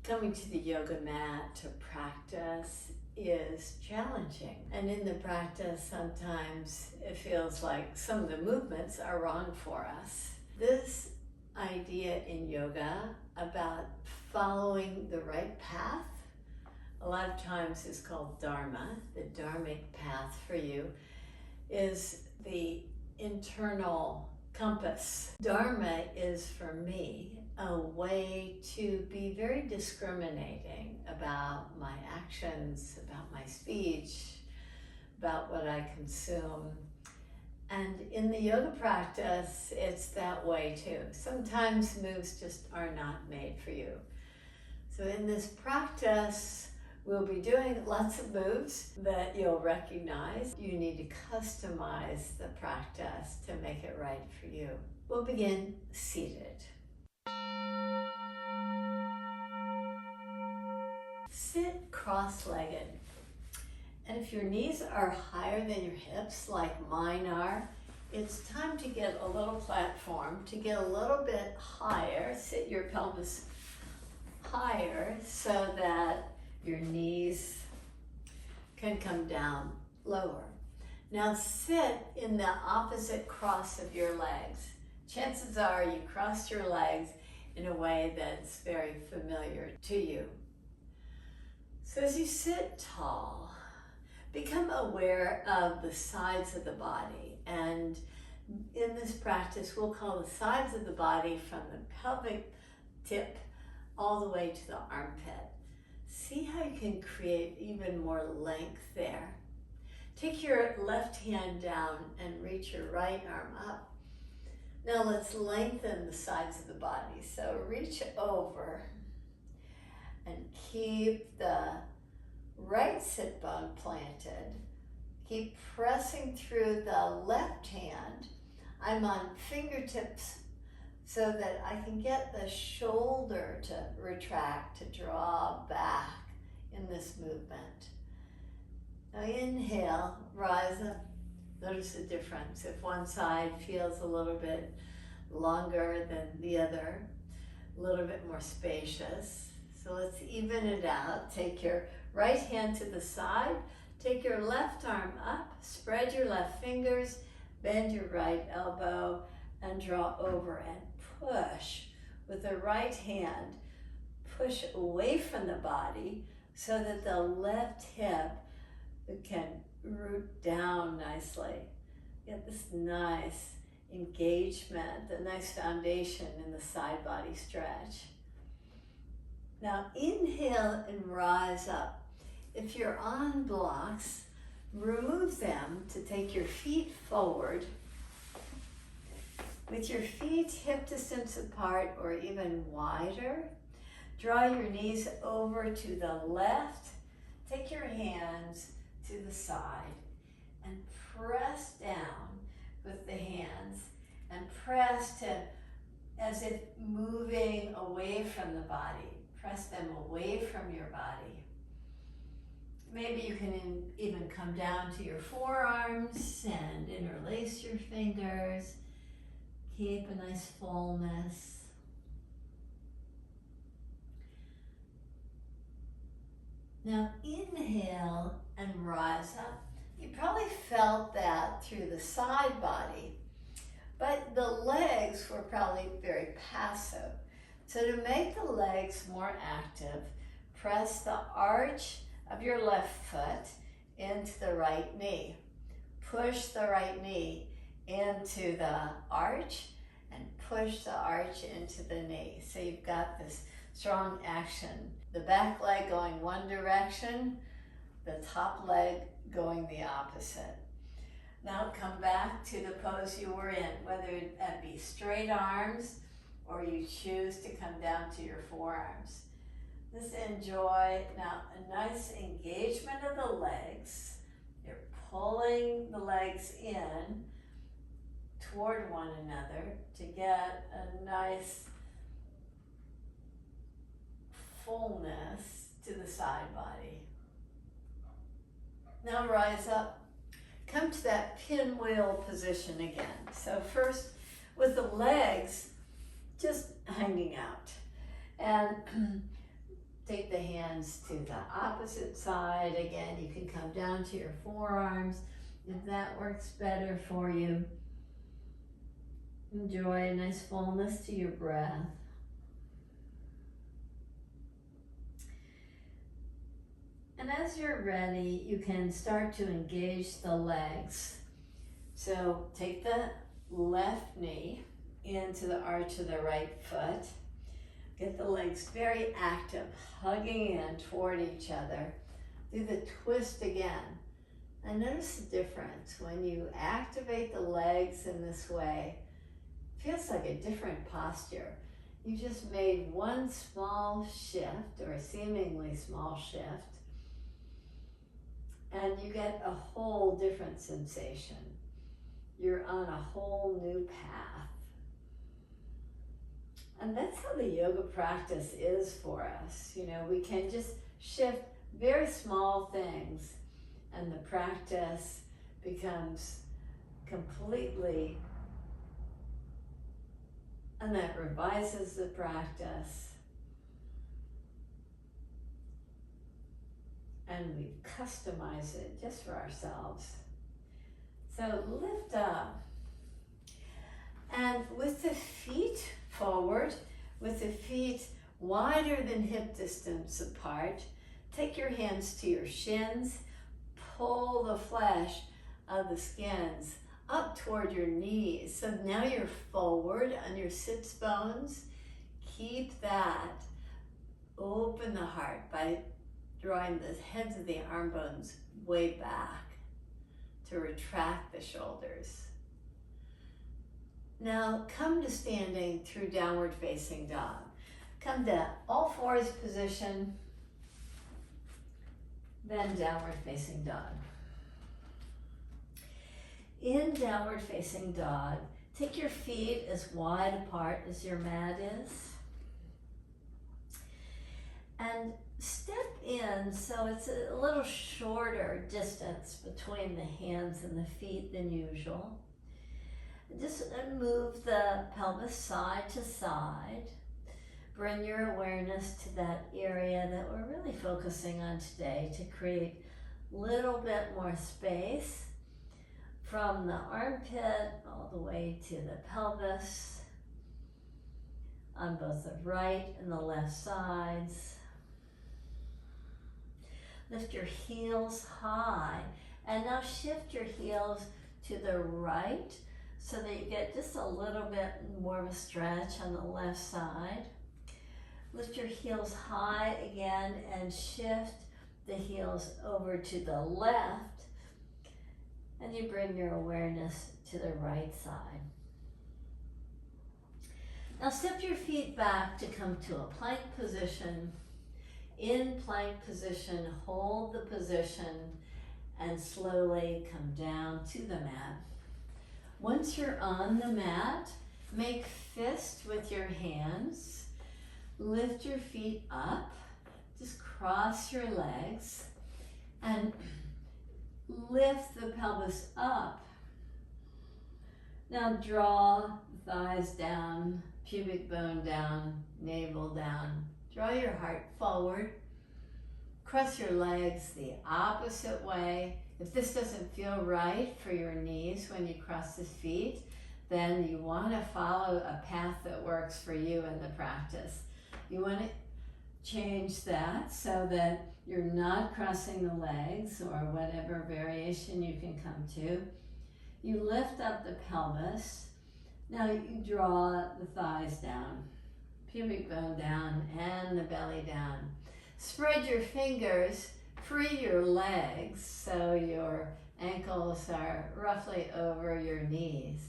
Coming to the yoga mat to practice is challenging. And in the practice, sometimes it feels like some of the movements are wrong for us. This idea in yoga about following the right path, a lot of times is called dharma, the dharmic path for you, is the internal compass. Dharma is, for me, a way to be very discriminating about my actions, about my speech, about what I consume. And in the yoga practice, it's that way too. Sometimes moves just are not made for you. So in this practice, we'll be doing lots of moves that you'll recognize. You need to customize the practice to make it right for you. We'll begin seated. Sit cross-legged. And if your knees are higher than your hips, like mine are, it's time to get a little platform, to get a little bit higher. Sit your pelvis higher so that your knees can come down lower. Now sit in the opposite cross of your legs. Chances are you crossed your legs in a way that's very familiar to you. So as you sit tall, become aware of the sides of the body. And in this practice, we'll call the sides of the body from the pelvic tip all the way to the armpit. See how you can create even more length there. Take your left hand down and reach your right arm up. Now let's lengthen the sides of the body. So reach over and keep the right sit bone planted. Keep pressing through the left hand. I'm on fingertips so that I can get the shoulder to retract, to draw back in this movement. Now inhale, rise up. Notice the difference. If one side feels a little bit longer than the other, a little bit more spacious. So let's even it out. Take your right hand to the side, take your left arm up, spread your left fingers, bend your right elbow, and draw over and push. With the right hand, push away from the body so that the left hip can root down nicely. Get this nice engagement, a nice foundation in the side body stretch. Now inhale and rise up. If you're on blocks, remove them to take your feet forward. With your feet hip distance apart or even wider, draw your knees over to the left. Take your hands to the side and press down with the hands and press to as if moving away from the body. Press them away from your body. Maybe you can even come down to your forearms and interlace your fingers. Keep a nice fullness. Now inhale and rise up. You probably felt that through the side body, but the legs were probably very passive. So to make the legs more active, press the arch of your left foot into the right knee. Push the right knee into the arch and push the arch into the knee. So you've got this strong action. The back leg going one direction, the top leg going the opposite. Now come back to the pose you were in, whether that be straight arms or you choose to come down to your forearms. Just enjoy now a nice engagement of the legs. You're pulling the legs in toward one another to get a nice fullness to the side body. Now rise up. Come to that pinwheel position again. So first with the legs just hanging out. And take the hands to the opposite side. Again, you can come down to your forearms if that works better for you. Enjoy a nice fullness to your breath. And as you're ready, you can start to engage the legs. So take the left knee into the arch of the right foot. Get the legs very active, hugging in toward each other. Do the twist again. And notice the difference. When you activate the legs in this way, it feels like a different posture. You just made one small shift, or a seemingly small shift, and you get a whole different sensation. You're on a whole new path. And that's how the yoga practice is for us. You know, we can just shift very small things and the practice becomes completely, and that revises the practice. And we customize it just for ourselves. So lift up. And with the feet forward, with the feet wider than hip distance apart, take your hands to your shins, pull the flesh of the skins up toward your knees. So now you're forward on your sits bones. Keep that. Open the heart by drawing the heads of the arm bones way back to retract the shoulders. Now come to standing through downward facing dog. Come to all fours position, then downward facing dog. In downward facing dog, take your feet as wide apart as your mat is. And step in so it's a little shorter distance between the hands and the feet than usual. Just move the pelvis side to side. Bring your awareness to that area that we're really focusing on today to create a little bit more space from the armpit all the way to the pelvis on both the right and the left sides. Lift your heels high and now shift your heels to the right so that you get just a little bit more of a stretch on the left side. Lift your heels high again and shift the heels over to the left, and you bring your awareness to the right side. Now step your feet back to come to a plank position. In plank position, hold the position and slowly come down to the mat. Once you're on the mat, make fist with your hands. Lift your feet up. Just cross your legs and lift the pelvis up. Now draw the thighs down, pubic bone down, navel down. Draw your heart forward. Cross your legs the opposite way. If this doesn't feel right for your knees when you cross the feet, then you want to follow a path that works for you in the practice. You want to change that so that you're not crossing the legs or whatever variation you can come to. You lift up the pelvis. Now you draw the thighs down, pubic bone down, and the belly down. Spread your fingers, free your legs so your ankles are roughly over your knees.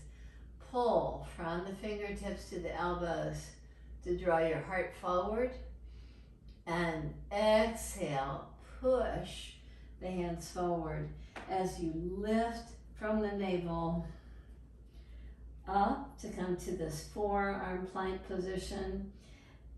Pull from the fingertips to the elbows to draw your heart forward. And exhale, push the hands forward as you lift from the navel up to come to this forearm plank position.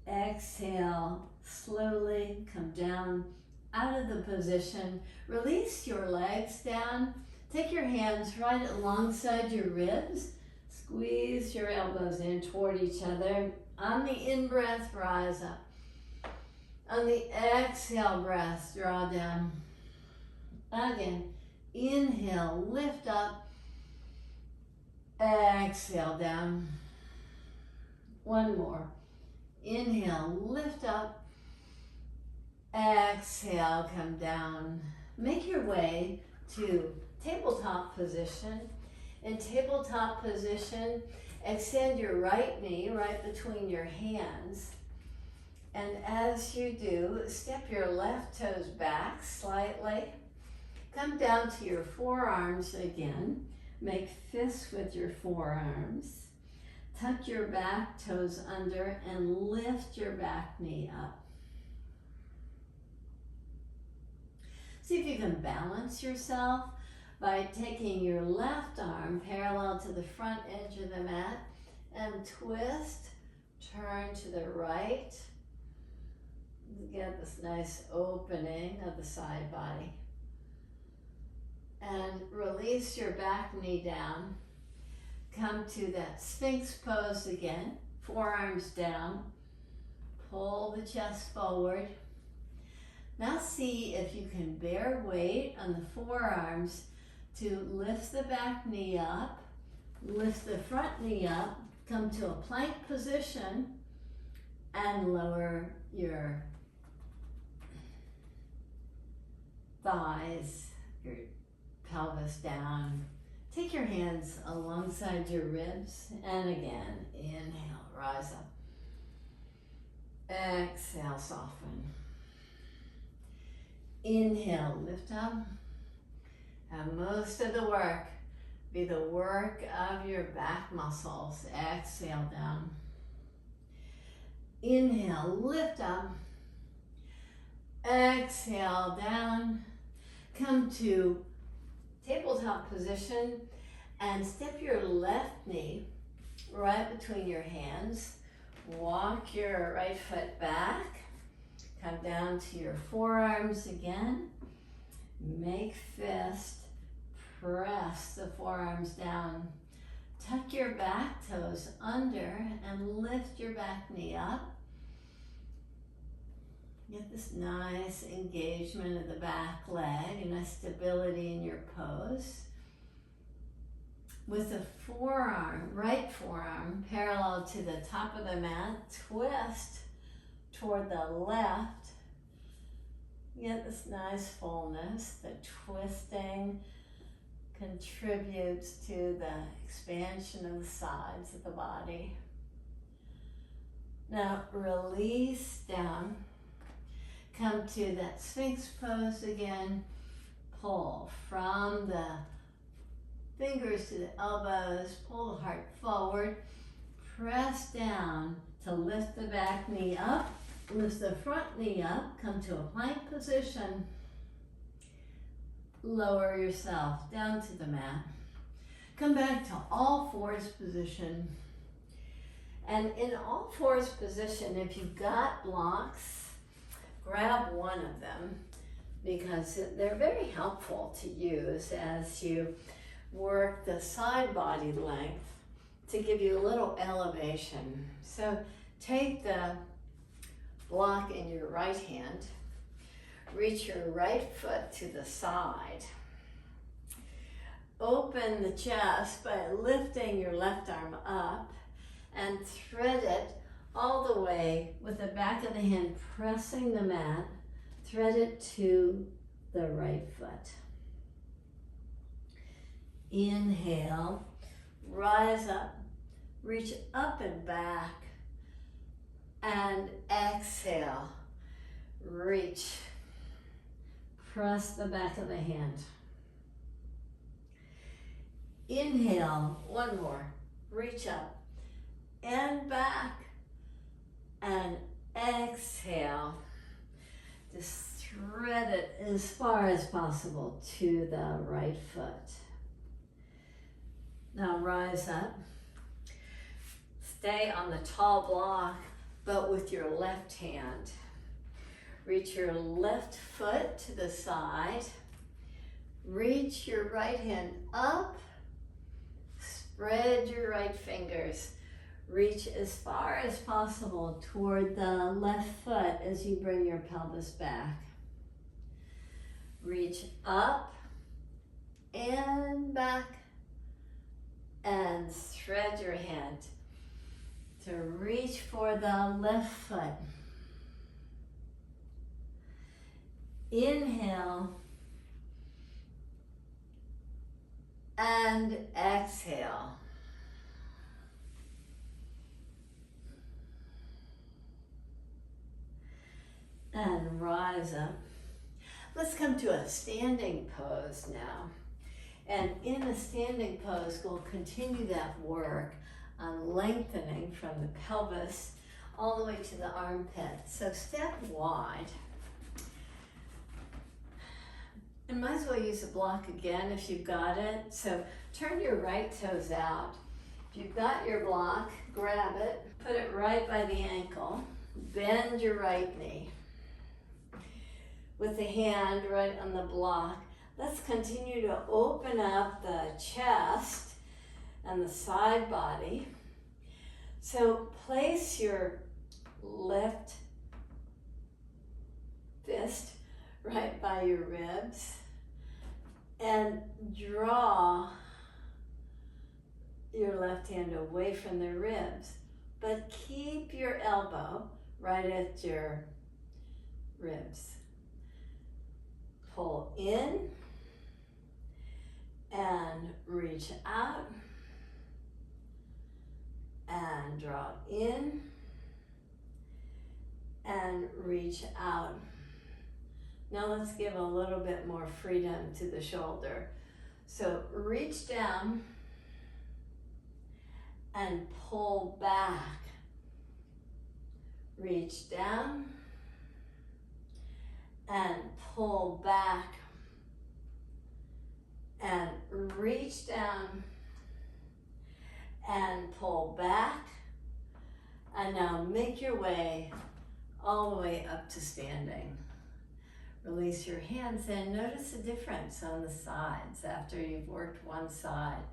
Exhale, slowly come down out of the position. Release your legs down. Take your hands right alongside your ribs. Squeeze your elbows in toward each other. On the in-breath, rise up. On the exhale breath, draw down. Again, inhale, lift up. Exhale, down. One more. Inhale, lift up. Exhale, come down. Make your way to tabletop position. In tabletop position, extend your right knee right between your hands. And as you do, step your left toes back slightly. Come down to your forearms again. Make fists with your forearms. Tuck your back toes under and lift your back knee up. See if you can balance yourself by taking your left arm parallel to the front edge of the mat and twist, turn to the right. Get this nice opening of the side body. And release your back knee down. Come to that Sphinx pose again. Forearms down. Pull the chest forward. Now see if you can bear weight on the forearms to lift the back knee up, lift the front knee up, come to a plank position, and lower your thighs, your pelvis down. Take your hands alongside your ribs, and again, inhale, rise up. Exhale, soften. Inhale, lift up. Have most of the work be the work of your back muscles. Exhale, down. Inhale, lift up. Exhale, down. Come to tabletop position and step your left knee right between your hands. Walk your right foot back. Come down to your forearms again. Make fist. Press the forearms down. Tuck your back toes under and lift your back knee up. Get this nice engagement of the back leg, a nice stability in your pose. With the forearm, right forearm, parallel to the top of the mat, twist toward the left. Get this nice fullness. The twisting contributes to the expansion of the sides of the body. Now release down. Come to that Sphinx pose again. Pull from the fingers to the elbows. Pull the heart forward. Press down to lift the back knee up. Lift the front knee up. Come to a plank position. Lower yourself down to the mat. Come back to all fours position. And in all fours position, if you've got blocks, grab one of them because they're very helpful to use as you work the side body length to give you a little elevation. So take the block in your right hand, reach your right foot to the side, open the chest by lifting your left arm up and thread it all the way with the back of the hand pressing the mat, thread it to the right foot. Inhale, rise up, reach up and back, and exhale, reach, press the back of the hand. Inhale, one more, reach up and back, and exhale. Just thread it as far as possible to the right foot. Now rise up. Stay on the tall block, but with your left hand. Reach your left foot to the side. Reach your right hand up. Spread your right fingers. Reach as far as possible toward the left foot as you bring your pelvis back. Reach up and back and thread your hand to reach for the left foot. Inhale and exhale. And rise up. Let's come to a standing pose now. And in a standing pose, we'll continue that work on lengthening from the pelvis all the way to the armpit. So step wide. And might as well use a block again if you've got it. So turn your right toes out. If you've got your block, grab it, put it right by the ankle, bend your right knee. With the hand right on the block, let's continue to open up the chest and the side body. So place your left fist right by your ribs and draw your left hand away from the ribs, but keep your elbow right at your ribs. Pull in and reach out and draw in and reach out. Now let's give a little bit more freedom to the shoulder. So reach down and pull back. Reach down and pull back and reach down and pull back. And now make your way all the way up to standing. Release your hands and notice the difference on the sides after you've worked one side.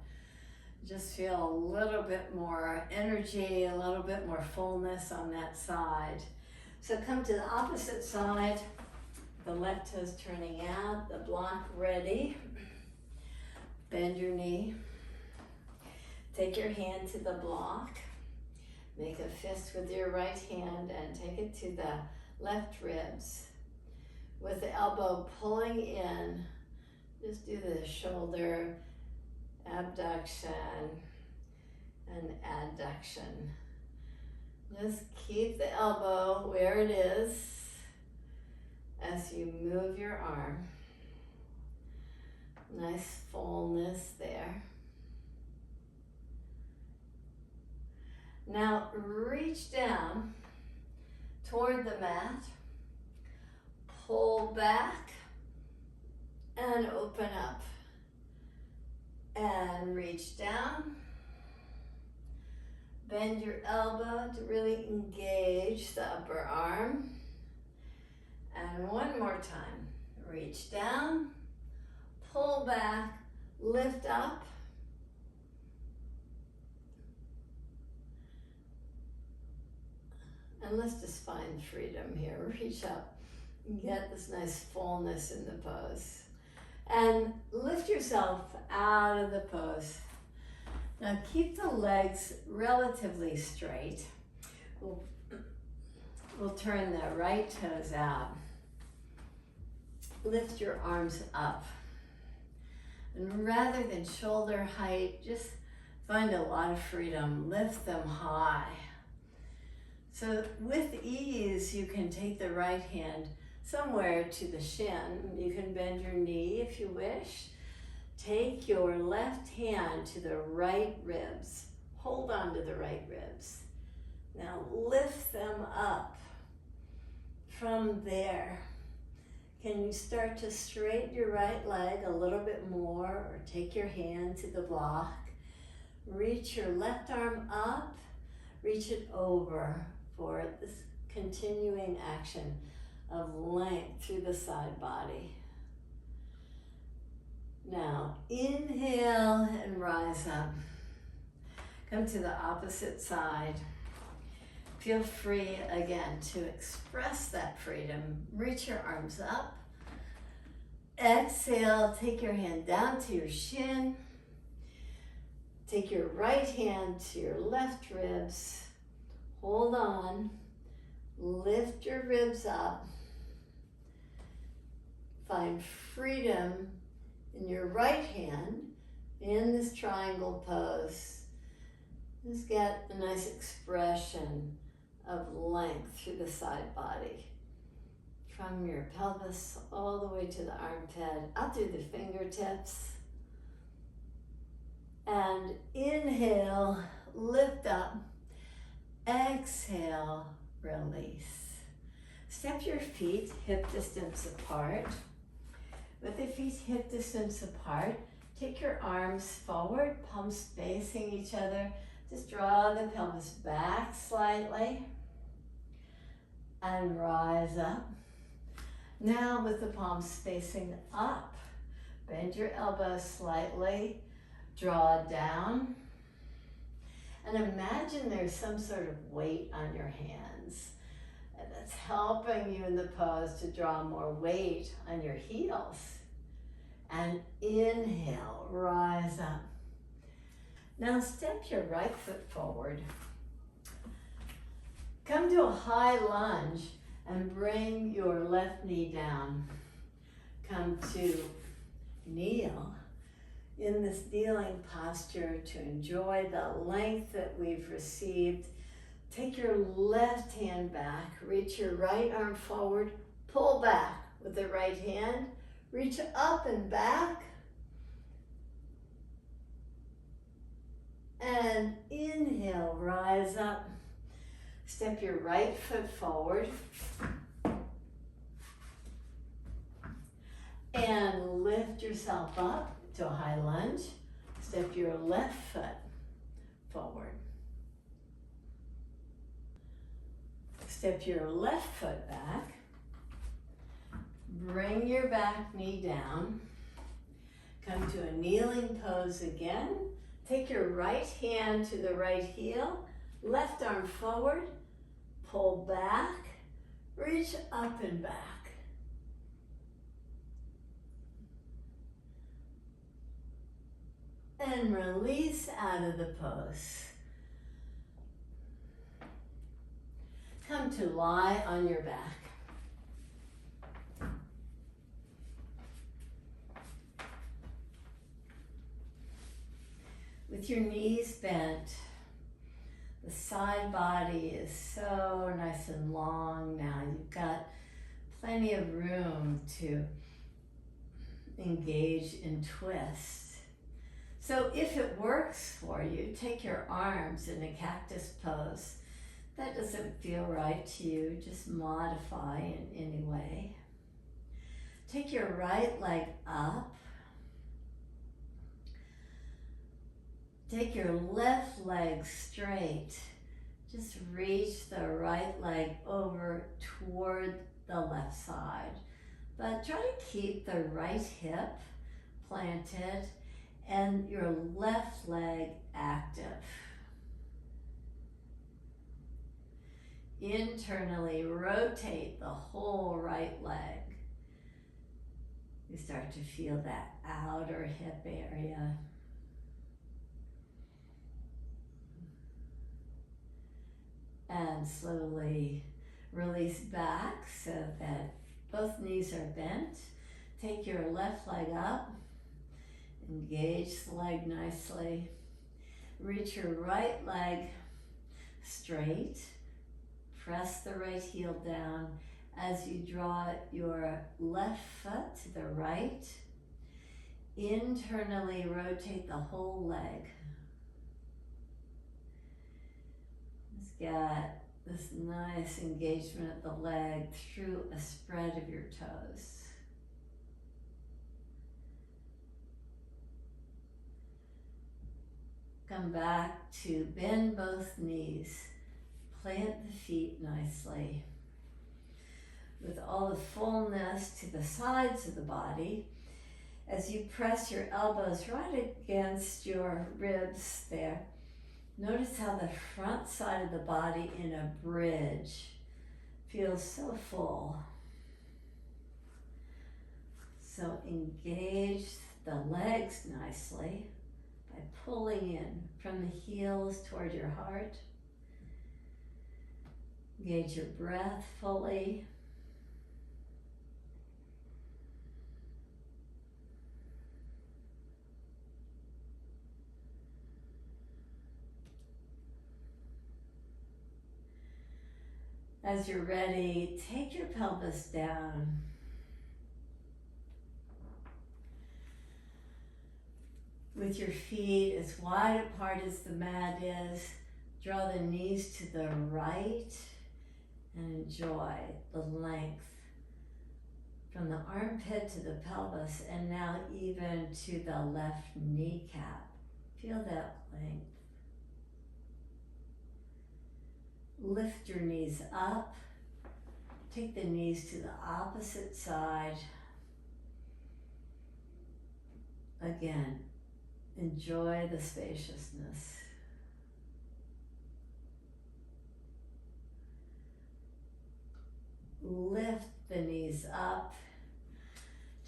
Just feel a little bit more energy, a little bit more fullness on that side. So come to the opposite side. The left toe's turning out, the block ready. Bend your knee. Take your hand to the block. Make a fist with your right hand and take it to the left ribs. With the elbow pulling in, just do the shoulder abduction and adduction. Just keep the elbow where it is as you move your arm. Nice fullness there. Now reach down toward the mat, pull back and open up. And reach down. Bend your elbow to really engage the upper arm. And one more time. Reach down, pull back, lift up. And let's just find freedom here. Reach up and get this nice fullness in the pose. And lift yourself out of the pose. Now keep the legs relatively straight. We'll turn the right toes out. Lift your arms up. And rather than shoulder height, just find a lot of freedom. Lift them high. So with ease, you can take the right hand somewhere to the shin. You can bend your knee if you wish. Take your left hand to the right ribs. Hold on to the right ribs. Now lift them up. From there, can you start to straighten your right leg a little bit more, or take your hand to the block. Reach your left arm up, reach it over for this continuing action of length through the side body. Now inhale and rise up. Come to the opposite side. Feel free again to express that freedom. Reach your arms up. Exhale, take your hand down to your shin. Take your right hand to your left ribs. Hold on. Lift your ribs up. Find freedom in your right hand in this triangle pose. Just get a nice expression of length through the side body. From your pelvis all the way to the armpit, out through the fingertips. And inhale, lift up. Exhale, release. Step your feet hip distance apart. With the feet hip distance apart, take your arms forward, palms facing each other. Just draw the pelvis back slightly and rise up. Now with the palms facing up, bend your elbows slightly, draw down, and imagine there's some sort of weight on your hands. And that's helping you in the pose to draw more weight on your heels. And inhale, rise up. Now step your right foot forward. Come to a high lunge and bring your left knee down. Come to kneel in this kneeling posture to enjoy the length that we've received. Take your left hand back, reach your right arm forward, pull back with the right hand, reach up and back, and inhale, rise up. Step your right foot forward and lift yourself up to a high lunge. Step your left foot forward. Step your left foot back. Bring your back knee down. Come to a kneeling pose again. Take your right hand to the right heel. Left arm forward. Pull back. Reach up and back. And release out of the pose. Come to lie on your back. With your knees bent, the side body is so nice and long now. You've got plenty of room to engage in twist. So if it works for you, take your arms in a cactus pose. If that doesn't feel right to you, just modify in any way. Take your right leg up. Take your left leg straight. Just reach the right leg over toward the left side. But try to keep the right hip planted and your left leg active. Internally rotate the whole right leg. You start to feel that outer hip area. And slowly release back so that both knees are bent. Take your left leg up. Engage the leg nicely. Reach your right leg straight. Press the right heel down as you draw your left foot to the right. Internally rotate the whole leg. Just get this nice engagement of the leg through a spread of your toes. Come back to bend both knees. Plant the feet nicely. With all the fullness to the sides of the body, as you press your elbows right against your ribs there, Notice how the front side of the body in a bridge feels so full. So engage the legs nicely by pulling in from the heels toward your heart. Engage your breath fully. As you're ready, take your pelvis down. With your feet as wide apart as the mat is, draw the knees to the right and enjoy the length from the armpit to the pelvis and now even to the left kneecap. Feel that length. Lift your knees up. Take the knees to the opposite side. Again, enjoy the spaciousness. Lift the knees up.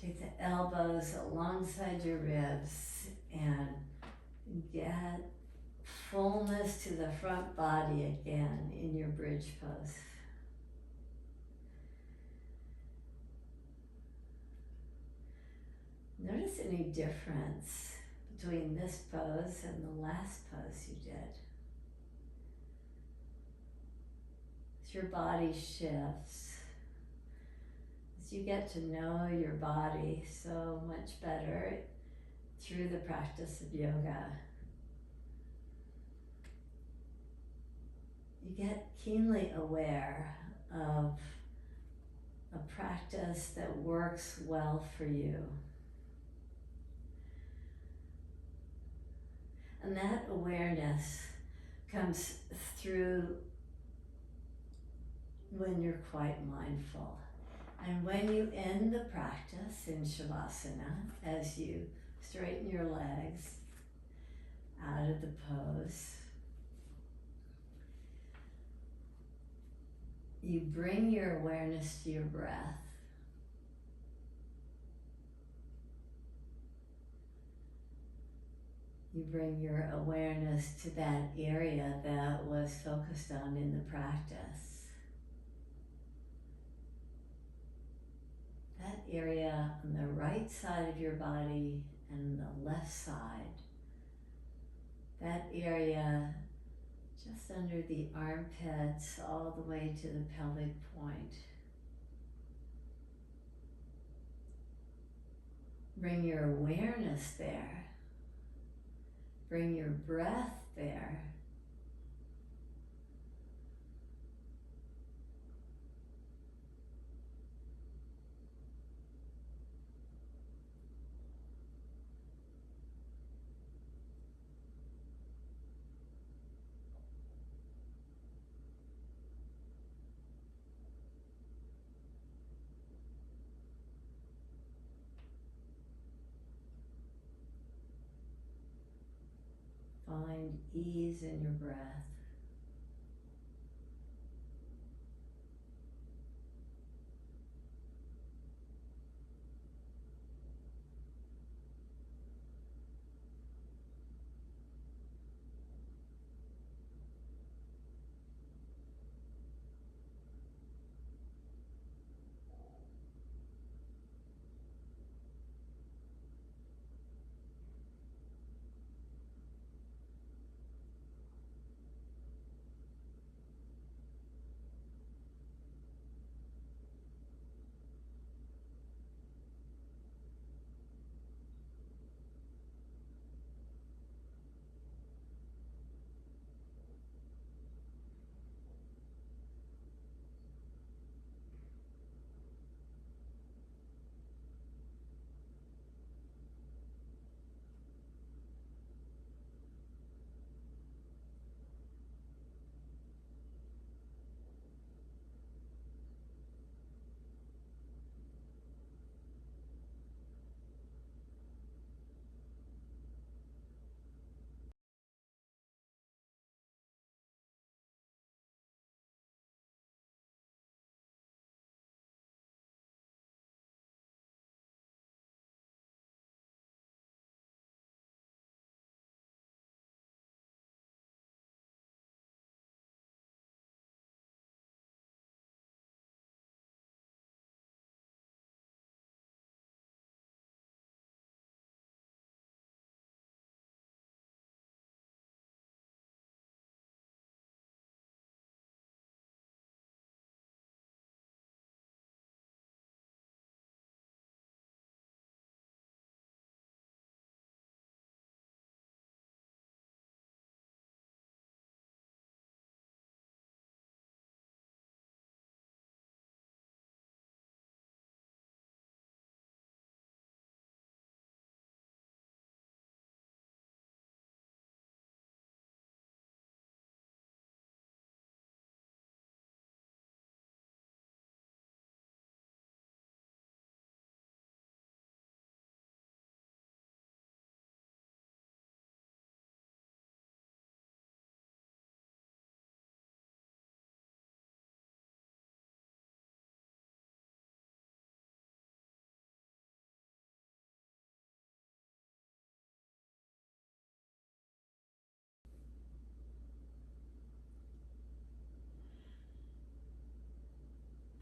Take the elbows alongside your ribs and get fullness to the front body again in your bridge pose. Notice any difference between this pose and the last pose you did. As your body shifts, as you get to know your body so much better through the practice of yoga, you get keenly aware of a practice that works well for you. And that awareness comes through when you're quite mindful. And when you end the practice in Savasana, as you straighten your legs out of the pose, you bring your awareness to your breath. You bring your awareness to that area that was focused on in the practice. That area on the right side of your body and the left side. That area just under the armpits all the way to the pelvic point. Bring your awareness there. Bring your breath there. Find ease in your breath.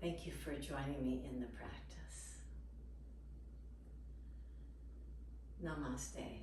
Thank you for joining me in the practice. Namaste.